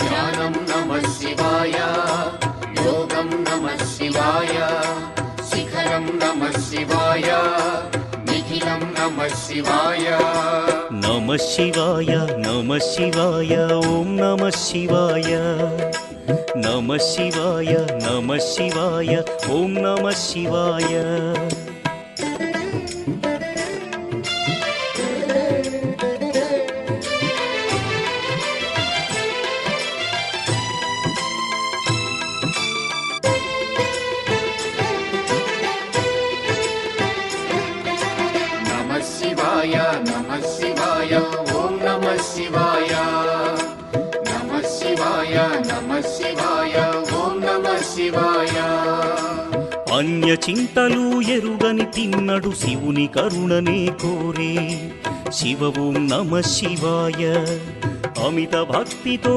ధ్యానం నమః శివాయ, యోగం నమః శివాయ, శిఖరం నమః శివాయ, నిఖిలం నమః శివాయ. నమః శివాయ నమః శివాయ ఓం నమః శివాయ. నమః శివాయ నమః శివాయ ఓం నమః శివాయ. నమః శివాయ నమః శివాయ ఓం నమః శివాయ. నమః శివాయ నమః శివాయ ఓం నమః శివాయ. అన్య చింతలు ఎరుగని తిన్నడు శివుని కరుణనే కోరే. శివ ఓం నమః శివాయ. అమిత భక్తితో